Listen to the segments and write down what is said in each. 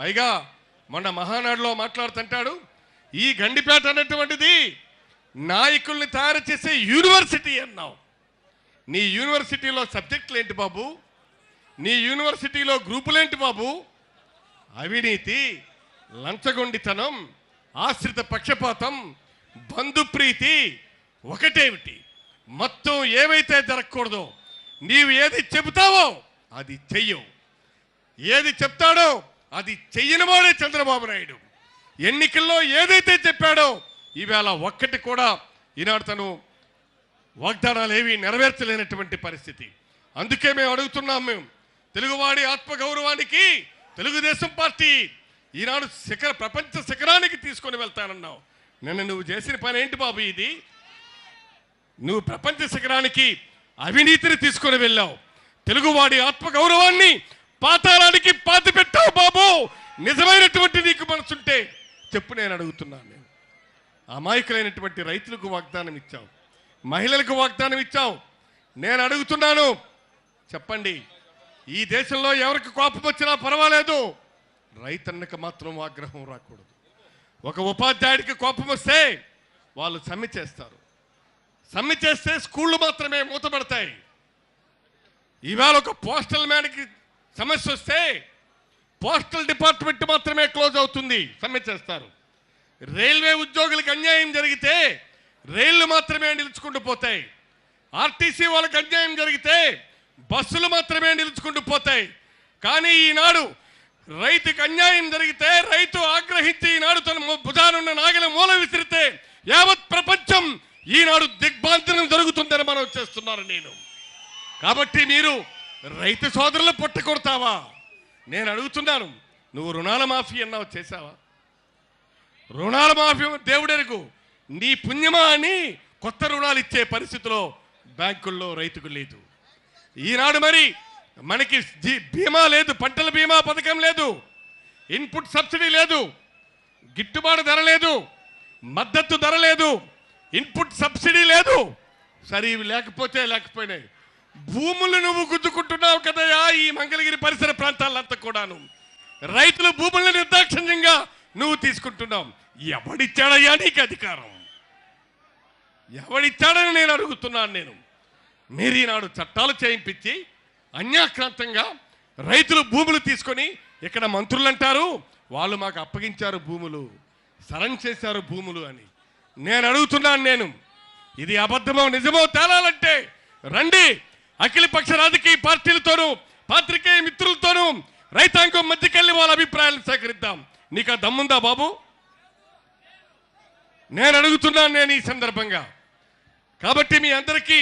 పైగా మొన్న మహానాడులో మాట్లాడుతుంటాడు, ఈ గండిపేట అనేటువంటిది నాయకుల్ని తయారు చేసే యూనివర్సిటీ అన్నావు. నీ యూనివర్సిటీలో సబ్జెక్టులు ఏంటి బాబు? నీ యూనివర్సిటీలో గ్రూపులేంటి బాబు? అవినీతి, లంచగొండితనం, ఆశ్రిత పక్షపాతం, బంధుప్రీతి ఒకటేమిటి? మొత్తం ఏవైతే జరగకూడదో నీవు ఏది చెబుతావో అది చెయ్యవు, ఏది చెప్తాడో అది చెయ్యని వాడే చంద్రబాబు నాయుడు. ఎన్నికల్లో ఏదైతే చెప్పాడో ఈవేళ ఒక్కటి కూడా ఈనాడు తను వాగ్దానాలు ఏవి నెరవేర్చలేనటువంటి పరిస్థితి. అందుకే మేము అడుగుతున్నాం, మేము తెలుగువాడి ఆత్మగౌరవానికి తెలుగుదేశం పార్టీ ఈనాడు ప్రపంచ శిఖరానికి తీసుకొని వెళ్తానన్నావు. నిన్న నువ్వు చేసిన పని ఏంటి బాబు? ఇది నువ్వు ప్రపంచ శిఖరానికి అవినీతిని తీసుకొని వెళ్ళావు, తెలుగువాడి ఆత్మగౌరవాన్ని పాతాళానికి పాతి పెట్టావు బాబు. నిజమైనటువంటి నీకు మనసుంటే చెప్పు, నేను అడుగుతున్నాను. నేను అమాయకులైనటువంటి రైతులకు వాగ్దానం ఇచ్చావు, మహిళలకు వాగ్దానం ఇచ్చావు. నేను అడుగుతున్నాను, చెప్పండి, ఈ దేశంలో ఎవరికి కోపం వచ్చినా పర్వాలేదు, రైతన్నకు మాత్రం ఆగ్రహం రాకూడదు. ఒక ఉపాధ్యాయుడికి కోపం వస్తే వాళ్ళు సమ్మె చేస్తారు, సమ్మె చేస్తే స్కూళ్ళు మాత్రమే మూతపడతాయి. ఇవాళ ఒక పోస్టల్ మ్యాన్కి సమస్య వస్తే పోస్టల్ డిపార్ట్మెంట్ మాత్రమే క్లోజ్ అవుతుంది, సమ్మె చేస్తారు. రైల్వే ఉద్యోగులకు అన్యాయం జరిగితే రైళ్లు మాత్రమే నిలుచుకుంటూ పోతాయి. ఆర్టీసీ వాళ్ళకి అన్యాయం జరిగితే బస్సులు మాత్రమే నిలుచుకుంటూ పోతాయి. కానీ ఈనాడు రైతుకు అన్యాయం జరిగితే రైతు ఆగ్రహించి ఈనాడు తన భుజానున్న నాగల మూల విసిరితే యావత్ ప్రపంచం ఈనాడు దిగ్బాంతనం జరుగుతుందని మనం చేస్తున్నారు. నేను కాబట్టి మీరు రైతు సోదరులు పొట్టకొడతావా? నేను అడుగుతున్నాను, నువ్వు రుణాల మాఫీ అన్నావు, చేశావా? రుణాల మాఫీ దేవుడెరుగు, నీ పుణ్యమా అని కొత్త రుణాలు ఇచ్చే పరిస్థితిలో బ్యాంకుల్లో రైతుకు లేదు. ఈనాడు మరి మనకి బీమా లేదు, పంటల బీమా పథకం లేదు, ఇన్పుట్ సబ్సిడీ లేదు, గిట్టుబాటు ధర లేదు, మద్దతు ధర లేదు, ఇన్పుట్ సబ్సిడీ లేదు. సరే, ఇవి లేకపోయినాయి. భూములు నువ్వు గుద్దుకుంటున్నావు కదయా ఈ మంగళగిరి పరిసర ప్రాంతాలంతా కూడాను. రైతుల భూములను నిర్దాక్షిణ్యంగా నువ్వు తీసుకుంటున్నావు. ఎవడిచ్చాడయ్యా నీకు అధికారం? ఎవడిచ్చాడని నేను అడుగుతున్నాను. మీరు ఈనాడు చట్టాలు చేయించి అన్యాక్రాంతంగా రైతులు భూములు తీసుకొని ఇక్కడ మంత్రులు అంటారు వాళ్ళు మాకు అప్పగించారు భూములు, సరం చేశారు భూములు అని. నేను అడుగుతున్నాను, ఇది అబద్ధమో నిజమో తేలాలంటే రండి, అఖిలపక్ష రాజకీయ పార్టీలతోనూ పాత్రికేయ మిత్రులతోనూ రైతాంగం మధ్యకెళ్ళి వాళ్ళ అభిప్రాయాలను సేకరిద్దాం. నీకు ఆ దమ్ముందా బాబు? నేను అడుగుతున్నాను ఈ సందర్భంగా. కాబట్టి మీ అందరికీ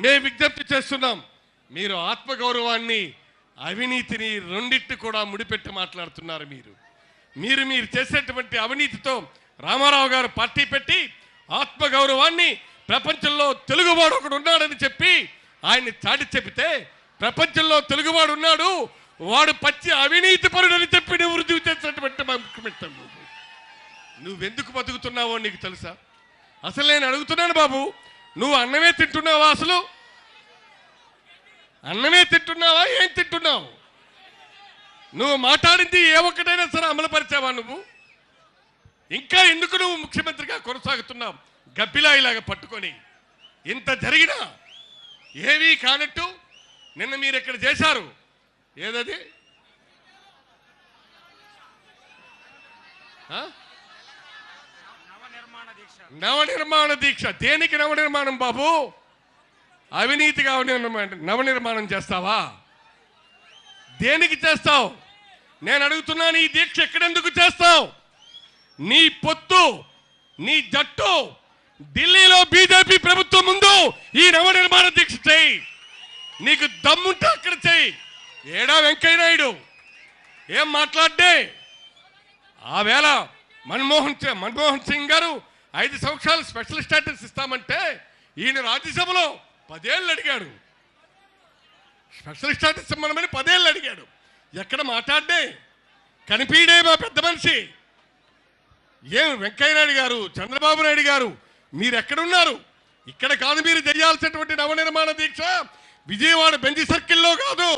మేము విజ్ఞప్తి చేస్తున్నాం, మీరు ఆత్మగౌరవాన్ని అవినీతిని రెండింటి కూడా ముడిపెట్టి మాట్లాడుతున్నారు. మీరు చేసేటువంటి అవినీతితో రామారావు గారు పార్టీ పెట్టి ఆత్మగౌరవాన్ని ప్రపంచంలో తెలుగువాడు ఒకడు ఉన్నాడని చెప్పి ఆయన్ని చాటి చెబితే ప్రపంచంలో తెలుగువాడు ఉన్నాడు, వాడు పచ్చి అవినీతి పరుడని చెప్పి నువ్వు రుజువు చేసినటువంటి ముఖ్యమంత్రి. నువ్వెందుకు బతుకుతున్నావో నీకు తెలుసా? అసలు నేను అడుగుతున్నాను బాబు, నువ్వు అన్నమే తింటున్నావా? అసలు అన్నమే తింటున్నావా? ఏం తింటున్నావు? నువ్వు మాట్లాడింది ఏ ఒక్కటైనా సరే అమలుపరిచావా? నువ్వు ఇంకా ఎందుకు నువ్వు ముఖ్యమంత్రిగా కొనసాగుతున్నావు గబ్బిలాయిలాగా పట్టుకొని? ఇంత జరిగినా ఏమీ కానట్టు నిన్న మీరు ఇక్కడ చేశారు, ఏదది నవనిర్మాణ దీక్ష. దేనికి నవనిర్మాణం బాబు? అవినీతిగా నవనిర్మాణం చేస్తావా? దేనికి చేస్తావు? నేను అడుగుతున్నాను, ఈ దీక్ష ఎక్కడెందుకు చేస్తావు? నీ పొత్తు, నీ జట్టు ఢిల్లీలో బీజేపీ ప్రభుత్వం ముందు ఈ నవనిర్మాణ దీక్ష చేయి. నీకు దమ్ముంటే అక్కడ చేయి. ఏడా వెంకయ్య నాయుడు ఏం మాట్లాడే? ఆ వేళ మన్మోహన్ సింగ్ గారు 5 సంవత్సరాలు స్పెషల్ స్టేటస్ ఇస్తామంటే ఈయన రాజ్యసభలో 10 ఏళ్ళు అడిగాడు. స్పెషల్ స్టేటస్ ఇమ్మనమని 10 ఏళ్ళు అడిగాడు. ఎక్కడ మాట్లాడే? కనిపీడే మా పెద్ద మనిషి. ఏం వెంకయ్య నాయుడు గారు, చంద్రబాబు నాయుడు గారు మీరు ఎక్కడున్నారు? ఇక్కడ కాదు మీరు చేయాల్సినటువంటి నవనిర్మాణ దీక్ష, విజయవాడ బెంజి సర్కిల్లో కాదు,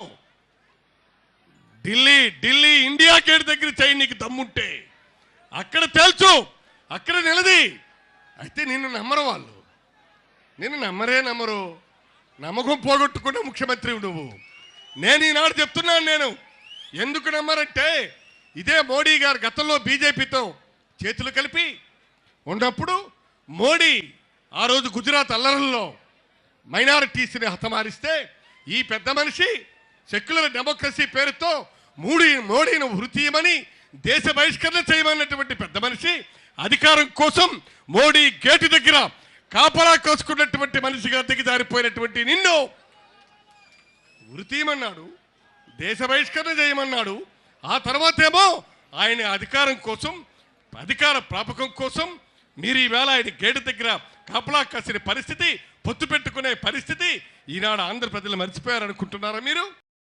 ఢిల్లీ ఇండియా గేట్ దగ్గర చేయి. నీకు దమ్ముంటే అక్కడ తేల్చు, అక్కడ నిలది. అయితే నిన్ను నమ్మరు వాళ్ళు, నిన్ను నమ్మరు. నమ్మకం పోగొట్టుకున్న ముఖ్యమంత్రి నువ్వు. నేను ఈనాడు చెప్తున్నాను, నేను ఎందుకు నమ్మరంటే ఇదే మోడీ గారు గతంలో బీజేపీతో చేతులు కలిపి ఉన్నప్పుడు మోడీ ఆ రోజు గుజరాత్ అల్లర్లలో మైనారిటీస్ని హతమారిస్తే ఈ పెద్ద మనిషి సెక్యులర్ డెమోక్రసీ పేరుతో మోడీని వృత్తియమని దేశ బహిష్కరణ చేయమన్నటువంటి పెద్ద మనిషి అధికారం కోసం మోడీ గేటు దగ్గర కాపలా కోసుకున్నటువంటి మనిషిగా దిగజారిపోయినటువంటి నిన్ను వృత్తియమన్నాడు, దేశ బహిష్కరణ చేయమన్నాడు. ఆ తర్వాతేమో ఆయన అధికారం కోసం, అధికార ప్రాపకం కోసం మీరు ఈవేళ ఆయన గేటు దగ్గర కాపలా కాసిన పరిస్థితి, పొత్తు పెట్టుకునే పరిస్థితి ఈనాడు ఆంధ్ర ప్రజలు మర్చిపోయారనుకుంటున్నారా మీరు?